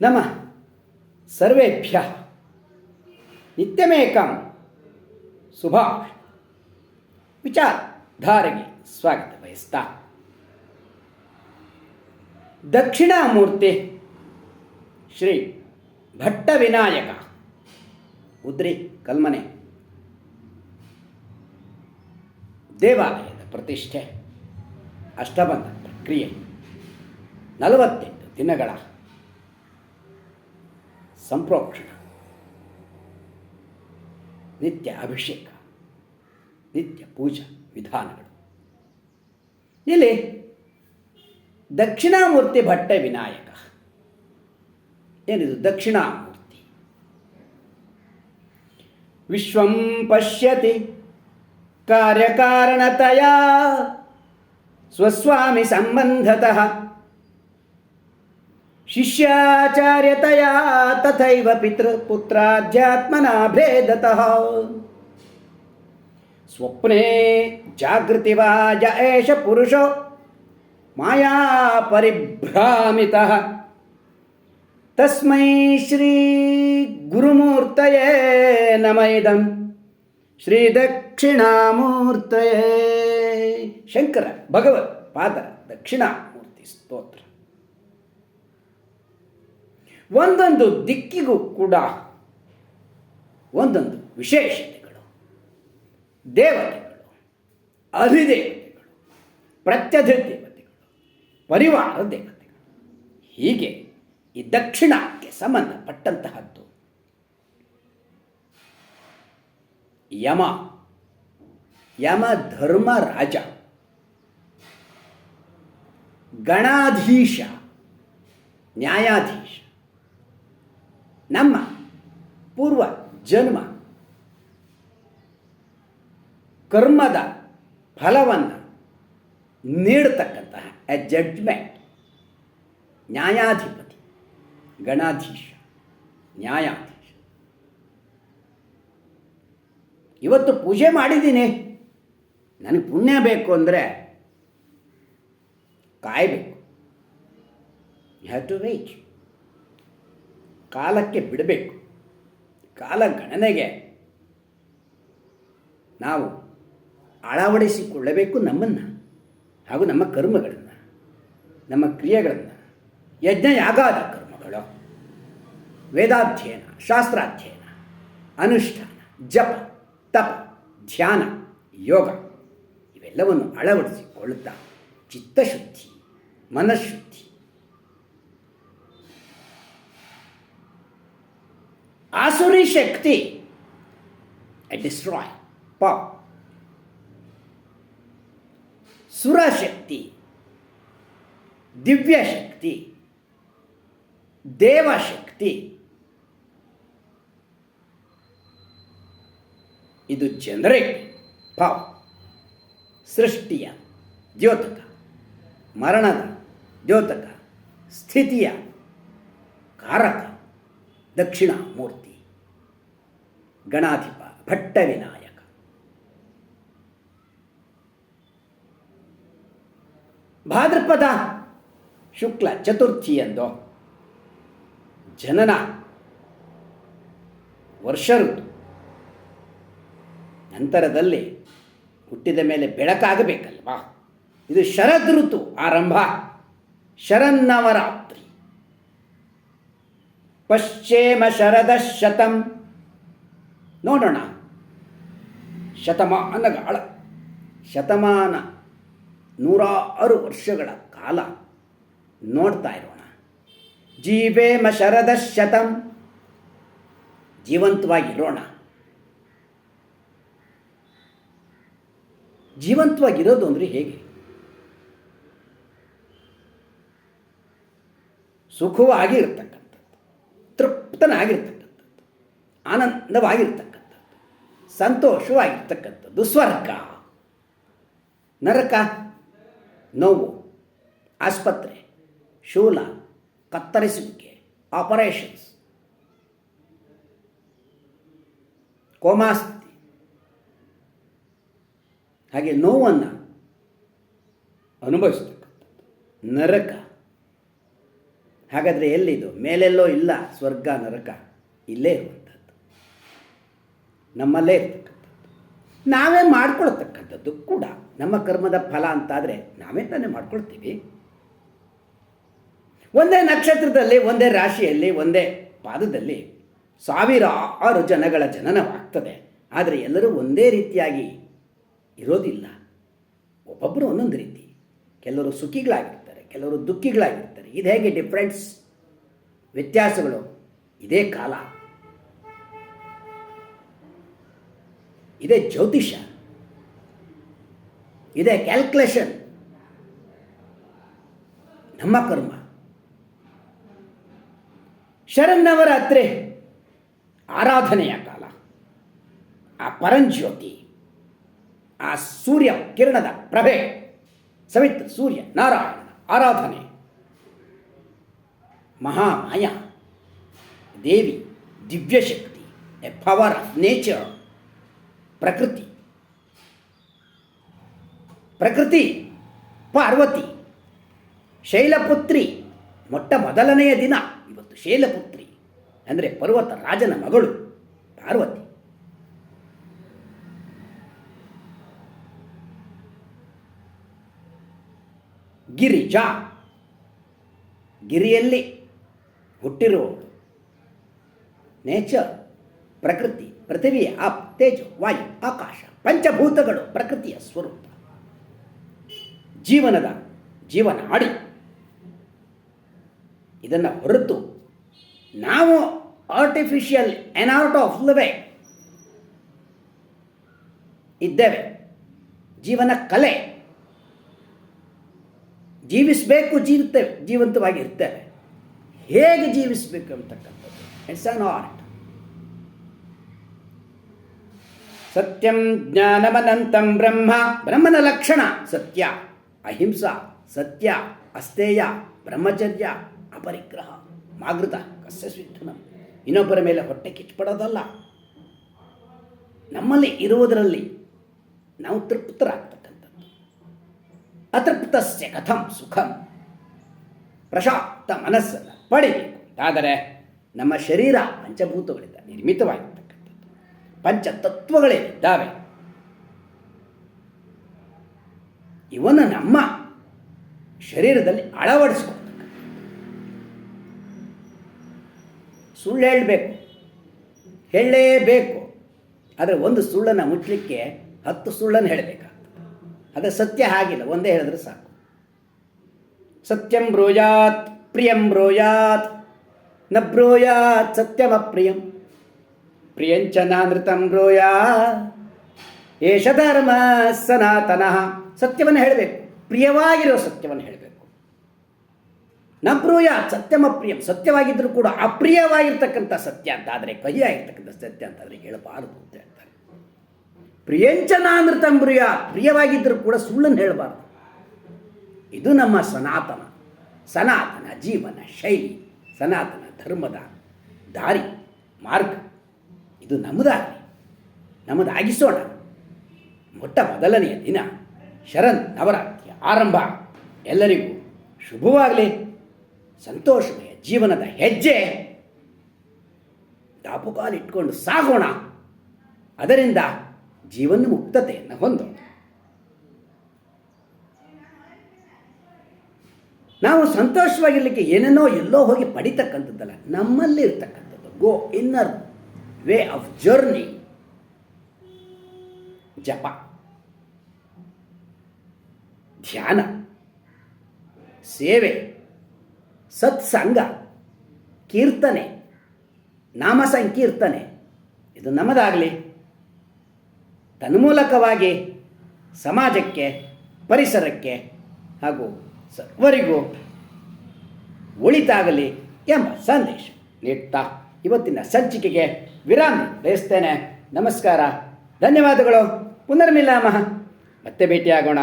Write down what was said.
ನಮಃ ಸರ್ವೇಭ್ಯಃ ನಿತ್ಯಮೇಕಂ ಸುಭಾಷ್ ವಿಚಾರಧಾರೆಗೆ ಸ್ವಾಗತ ಬಯಸ್ತಾ ದಕ್ಷಿಣಾಮೂರ್ತಿ ಶ್ರೀ ಭಟ್ಟ ವಿನಾಯಕ ಉದ್ರಿ ಕಲ್ಮನೆ ದೇವಾಲಯದ ಪ್ರತಿಷ್ಠೆ ಅಷ್ಟಬಂಧ ಪ್ರಕ್ರಿಯೆ 48 ದಿನಗಳ ಸಂಪ್ರೋಕ್ಷಣ, ನಿತ್ಯ ಅಭಿಷೇಕ, ನಿತ್ಯ ಪೂಜಾ ವಿಧಾನಗಳು. ಇಲ್ಲಿ ದಕ್ಷಿಣಾಮೂರ್ತಿ ಭಟ್ಟ ವಿನಾಯಕ ಏನಿದು ದಕ್ಷಿಣಾಮೂರ್ತಿ? ವಿಶ್ವಂ ಪಶ್ಯತಿ ಕಾರ್ಯಕಾರಣತಯ ಸ್ವಸ್ವಾಮಿ ಸಂಬಂಧತಃ ಶಿಷ್ಯಾಚಾರ್ಯತೆಯ ತಥೈವ ಪಿತೃಪುತ್ರಾಧ್ಯಾತ್ಮನಾ ಭೇದತಃ ಸ್ವಪ್ನೇ ಜಾಗೃತಿ ವಾ ಯ ಏಷ ಪುರುಷೋ ಮಾಯಾ ಪರಿಭ್ರಾಮಿತಃ ತಸ್ಮೈ ಶ್ರೀ ಗುರುಮೂರ್ತಯೇ ನಮಃ ಇದಂ ಶ್ರೀ ದಕ್ಷಿಣಾಮೂರ್ತಯೇ. ಶಂಕರ ಭಗವತ್ ಪಾದರ ದಕ್ಷಿಣಾಮೂರ್ತಿ ಸ್ತೋತ್ರ. ಒಂದೊಂದು ದಿಕ್ಕಿಗೂ ಕೂಡ ಒಂದೊಂದು ವಿಶೇಷತೆಗಳು, ದೇವತೆಗಳು, ಅಧಿದೇವತೆಗಳು, ಪ್ರತ್ಯಧಿದೇವತೆಗಳು, ಪರಿವಾರ ದೇವತೆಗಳು. ಹೀಗೆ ಈ ದಕ್ಷಿಣಕ್ಕೆ ಸಂಬಂಧಪಟ್ಟಂತಹದ್ದು ಯಮ. ಯಮ ಧರ್ಮರಾಜ, ಗಣಾಧೀಶ, ನ್ಯಾಯಾಧೀಶ. ನಮ್ಮ ಪೂರ್ವ ಜನ್ಮ ಕರ್ಮದ ಫಲವನ್ನು ನೀಡತಕ್ಕಂತಹ ಎ ಜಡ್ಜ್ಮೆಂಟ್ ನ್ಯಾಯಾಧಿಪತಿ, ಗಣಾಧೀಶ, ನ್ಯಾಯಾಧೀಶ. ಇವತ್ತು ಪೂಜೆ ಮಾಡಿದ್ದೀನಿ, ನನಗೆ ಪುಣ್ಯ ಬೇಕು ಅಂದರೆ ಕಾಯಬೇಕು. You have to wait. ಕಾಲಕ್ಕೆ ಬಿಡಬೇಕು. ಕಾಲ ಗಣನೆಗೆ ನಾವು ಅಳವಡಿಸಿಕೊಳ್ಳಬೇಕು ನಮ್ಮನ್ನು ಹಾಗೂ ನಮ್ಮ ಕರ್ಮಗಳನ್ನು, ನಮ್ಮ ಕ್ರಿಯೆಗಳನ್ನು. ಯಜ್ಞ ಯಾಗಾದ ಕರ್ಮಗಳು, ವೇದಾಧ್ಯಯನ, ಶಾಸ್ತ್ರಾಧ್ಯಯನ, ಅನುಷ್ಠಾನ, ಜಪ, ತಪ, ಧ್ಯಾನ, ಯೋಗ ಇವೆಲ್ಲವನ್ನು ಅಳವಡಿಸಿಕೊಳ್ಳುತ್ತಾ ಚಿತ್ತಶುದ್ಧಿ, ಮನಃಶುದ್ಧಿ, ಆಸುರಿ ಶಕ್ತಿ ಡಿಸ್ಟ್ರಾಯ್ ಪವರ್, ಸುರಶಕ್ತಿ, ದಿವ್ಯಶಕ್ತಿ, ದೇವಶಕ್ತಿ. ಇದು ಜನರೇಟ್ ಪವರ್. ಸೃಷ್ಟಿಯ ದ್ಯೋತಕ, ಮರಣದ ದ್ಯೋತಕ, ಸ್ಥಿತಿಯ ಕಾರಕ ದಕ್ಷಿಣಾಮೂರ್ತಿ, ಗಣಾಧಿಪ ಭಟ್ಟ ವಿನಾಯಕ. ಭಾದ್ರಪದ ಶುಕ್ಲ ಚತುರ್ಥಿಯಂದು ಜನನ ವರ್ಷ ಋತು, ನಂತರದಲ್ಲಿ ಹುಟ್ಟಿದ ಮೇಲೆ ಬೆಳಕಾಗಬೇಕಲ್ವಾ? ಇದು ಶರದ್ ಋತು ಆರಂಭ, ಶರನ್ನವರಾತ್ರಿ. ಪಶ್ಚಿಮ ಶರದ ಶತಂ. ನೋಡೋಣ, ಶತಮಾನಗಳ ಶತಮಾನ 106 ವರ್ಷಗಳ ಕಾಲ ನೋಡ್ತಾ ಇರೋಣ. ಜೀವೇಮ ಶರದ ಶತಂ, ಜೀವಂತವಾಗಿರೋಣ. ಜೀವಂತವಾಗಿರೋದು ಅಂದರೆ ಹೇಗೆ? ಸುಖವಾಗಿ ಇರ್ತಕ್ಕಂಥದ್ದು, ತೃಪ್ತನಾಗಿರ್ತಕ್ಕಂಥದ್ದು, ಆನಂದವಾಗಿರ್ತಕ್ಕಂಥದ್ದು, ಸಂತೋಷವಾಗಿರ್ತಕ್ಕಂಥದ್ದು ಸ್ವರ್ಗ. ನರಕ, ನೋವು, ಆಸ್ಪತ್ರೆ, ಶೂಲ, ಕತ್ತರಿಸುವಿಕೆ, ಆಪರೇಷನ್ಸ್, ಕೋಮಾಸ್ಥಿತಿ, ಹಾಗೆ ನೋವನ್ನು ಅನುಭವಿಸ್ತಕ್ಕಂಥದ್ದು ನರಕ. ಹಾಗಾದರೆ ಎಲ್ಲಿದು? ಮೇಲೆಲ್ಲೋ ಇಲ್ಲ. ಸ್ವರ್ಗ ನರಕ ಇಲ್ಲೇ ಇರುವಂಥದ್ದು, ನಮ್ಮಲ್ಲೇ ಇರ್ತಕ್ಕಂಥದ್ದು, ನಾವೇ ಮಾಡ್ಕೊಳ್ತಕ್ಕಂಥದ್ದು ಕೂಡ. ನಮ್ಮ ಕರ್ಮದ ಫಲ ಅಂತಾದರೆ ನಾವೇ ತಾನೇ ಮಾಡ್ಕೊಳ್ತೀವಿ. ಒಂದೇ ನಕ್ಷತ್ರದಲ್ಲಿ, ಒಂದೇ ರಾಶಿಯಲ್ಲಿ, ಒಂದೇ ಪಾದದಲ್ಲಿ ಸಾವಿರಾರು ಜನಗಳ ಜನನವಾಗ್ತದೆ. ಆದರೆ ಎಲ್ಲರೂ ಒಂದೇ ರೀತಿಯಾಗಿ ಇರೋದಿಲ್ಲ. ಒಬ್ಬೊಬ್ಬರು ಒಂದೊಂದು ರೀತಿ. ಕೆಲವರು ಸುಖಿಗಳಾಗಿರ್ತಾರೆ, ಕೆಲವರು ದುಃಖಿಗಳಾಗಿರ್ತಾರೆ. ಇದು ಹೇಗೆ ಡಿಫ್ರೆನ್ಸ್, ವ್ಯತ್ಯಾಸಗಳು? ಇದೇ ಕಾಲ, ಇದೇ ಜ್ಯೋತಿಷ, ಇದೇ ಕ್ಯಾಲ್ಕುಲೇಷನ್. ನಮ್ಮ ಕರ್ಮ. ಶರನ್ನವರಾತ್ರಿ ಆರಾಧನೆಯ ಕಾಲ. ಆ ಪರಂಜ್ಯೋತಿ, ಆ ಸೂರ್ಯ ಕಿರಣದ ಪ್ರಭೆ, ಸವಿತ್ರ ಸೂರ್ಯ ನಾರಾಯಣನ ಆರಾಧನೆ. ಮಹಾಮಾಯ ದೇವಿ, ದಿವ್ಯಶಕ್ತಿ, ಎ ಪವರ್ ಆಫ್ ನೇಚರ್. ಪ್ರಕೃತಿ ಪಾರ್ವತಿ, ಶೈಲಪುತ್ರಿ. ಮೊಟ್ಟ ಮೊದಲನೆಯ ದಿನ ಇವತ್ತು. ಶೈಲಪುತ್ರಿ ಅಂದರೆ ಪರ್ವತ ರಾಜನ ಮಗಳು ಪಾರ್ವತಿ. ಗಿರಿಜಾ, ಗಿರಿಯಲ್ಲಿ ಹುಟ್ಟಿರುವವಳು. ನೇಚರ್, ಪ್ರಕೃತಿ, ಪೃಥ್ವಿಯ ಅಪ್, ತೇಜು, ವಾಯು, ಆಕಾಶ, ಪಂಚಭೂತಗಳು ಪ್ರಕೃತಿಯ ಸ್ವರೂಪ. ಜೀವನಾಡಿ. ಇದನ್ನು ಹೊರತು ನಾವು ಆರ್ಟಿಫಿಷಿಯಲ್ ಎನಾರ್ಟ್ ಆಫ್ ಲಿವಿಂಗ್ ಇದ್ದೇವೆ. ಜೀವನ ಕಲೆ. ಜೀವಿಸಬೇಕು, ಜೀವಂತವಾಗಿ ಇರ್ತೇವೆ. ಹೇಗೆ ಜೀವಿಸಬೇಕು ಅಂತಕ್ಕಂಥದ್ದು ಇಟ್ಸ್ ಆನ್ ಆರ್ಟ್. ಸತ್ಯಂ ಜ್ಞಾನಮನಂತಂ ಬ್ರಹ್ಮ. ಬ್ರಹ್ಮನ ಲಕ್ಷಣ ಸತ್ಯ, ಅಹಿಂಸಾ, ಸತ್ಯ, ಅಸ್ತೇಯ, ಬ್ರಹ್ಮಚರ್ಯ, ಅಪರಿಗ್ರಹ, ಮಾಗೃತ ಕಸ್ಯ ಸ್ವಿಧುನಂ. ಇನ್ನೊಬ್ಬರ ಮೇಲೆ ಹೊಟ್ಟೆ ಕಿಚ್ಚುಪಡೋದಲ್ಲ. ನಮ್ಮಲ್ಲಿ ಇರುವುದರಲ್ಲಿ ನಾವು ತೃಪ್ತರಾಗ್ತಕ್ಕಂಥದ್ದು. ಅತೃಪ್ತಸ್ಯ ಕಥಂ ಸುಖಂ. ಪ್ರಶಾಂತ ಮನಸ್ಸನ್ನು ಪಡಿಬೇಕು. ಆದರೆ ನಮ್ಮ ಶರೀರ ಪಂಚಭೂತಗಳಿಂದ ನಿರ್ಮಿತವಾಗಿರ್ತಕ್ಕಂಥದ್ದು. ಪಂಚತತ್ವಗಳೇನಿದ್ದಾವೆ ಇವನ್ನು ನಮ್ಮ ಶರೀರದಲ್ಲಿ ಅಳವಡಿಸ್ಕೊಳ್ತಕ್ಕಂಥ. ಸುಳ್ಳು ಹೇಳಲೇಬೇಕು. ಆದರೆ ಒಂದು ಸುಳ್ಳನ್ನು ಮುಚ್ಚಲಿಕ್ಕೆ 10 ಸುಳ್ಳನ್ನು ಹೇಳಬೇಕಾಗ್ತದೆ. ಆದರೆ ಸತ್ಯ ಹಾಗಿಲ್ಲ, ಒಂದೇ ಹೇಳಿದ್ರೆ ಸಾಕು. ಸತ್ಯಂ ಬ್ರೂಯಾತ್ ಪ್ರಿಯಂ ಬ್ರೂಯಾತ್ ನ ಬ್ರೂಯಾತ್ ಸತ್ಯಮಪ್ರಿಯಂ ಪ್ರಿಯಂಚ ನಾನೃತಂ ಬ್ರೂಯಾತ್ ಏಷ ಧರ್ಮ ಸನಾತನಃ. ಸತ್ಯವನ್ನು ಹೇಳಬೇಕು, ಪ್ರಿಯವಾಗಿರೋ ಸತ್ಯವನ್ನು ಹೇಳಬೇಕು. ನ ಬ್ರೂಯಾತ್ ಸತ್ಯಮಪ್ರಿಯಂ. ಸತ್ಯವಾಗಿದ್ದರೂ ಕೂಡ ಅಪ್ರಿಯವಾಗಿರ್ತಕ್ಕಂಥ ಸತ್ಯ ಅಂತಾದರೆ, ಕಹಿಯಾಗಿರ್ತಕ್ಕಂಥ ಸತ್ಯ ಅಂತಾದರೆ ಹೇಳಬಾರದು ಅಂತ ಹೇಳ್ತಾರೆ. ಪ್ರಿಯಂಚ ನಾನೃತಂ ಬ್ರೂಯಾತ್. ಪ್ರಿಯವಾಗಿದ್ದರೂ ಕೂಡ ಸುಳ್ಳನ್ನು ಹೇಳಬಾರದು. ಇದು ನಮ್ಮ ಸನಾತನ ಜೀವನ ಶೈಲಿ, ಸನಾತನ ಧರ್ಮದ ದಾರಿ, ಮಾರ್ಗ. ಇದು ನಮ್ಮದಾಗಲಿ, ನಮ್ಮದಾಗಿಸೋಣ. ಮೊಟ್ಟ ಮೊದಲನೆಯ ದಿನ ಶರನ್ ನವರಾತ್ರಿಯ ಆರಂಭ. ಎಲ್ಲರಿಗೂ ಶುಭವಾಗಲಿ. ಸಂತೋಷಮಯ ಜೀವನದ ಹೆಜ್ಜೆ ದಾಪುಕಾಲಿಟ್ಕೊಂಡು ಸಾಗೋಣ. ಅದರಿಂದ ಜೀವನ ಮುಕ್ತತೆಯನ್ನು ಹೊಂದೋಣ. ನಾವು ಸಂತೋಷವಾಗಿರಲಿಕ್ಕೆ ಏನೇನೋ ಎಲ್ಲೋ ಹೋಗಿ ಪಡಿತಕ್ಕಂಥದ್ದಲ್ಲ, ನಮ್ಮಲ್ಲಿ ಇರ್ತಕ್ಕಂಥದ್ದು. ಗೋ ಇನ್ನರ್ ವೇ ಆಫ್ ಜರ್ನಿ. ಜಪ, ಧ್ಯಾನ, ಸೇವೆ, ಸತ್ಸಂಗ, ಕೀರ್ತನೆ, ನಾಮ ಸಂಕೀರ್ತನೆ ಇದು ನಮ್ಮದಾಗಲಿ. ತನ್ಮೂಲಕವಾಗಿ ಸಮಾಜಕ್ಕೆ, ಪರಿಸರಕ್ಕೆ ಹಾಗೂ ಸರ್ವರಿಗೂ ಒಳಿತಾಗಲಿ ಎಂಬ ಸಂದೇಶ ನೀಡ್ತಾ ಇವತ್ತಿನ ಸಂಚಿಕೆಗೆ ವಿರಾಮ ಬಯಸ್ತೇನೆ. ನಮಸ್ಕಾರ, ಧನ್ಯವಾದಗಳು. ಪುನರ್ಮಿಲಾಮಃ. ಮತ್ತೆ ಭೇಟಿಯಾಗೋಣ.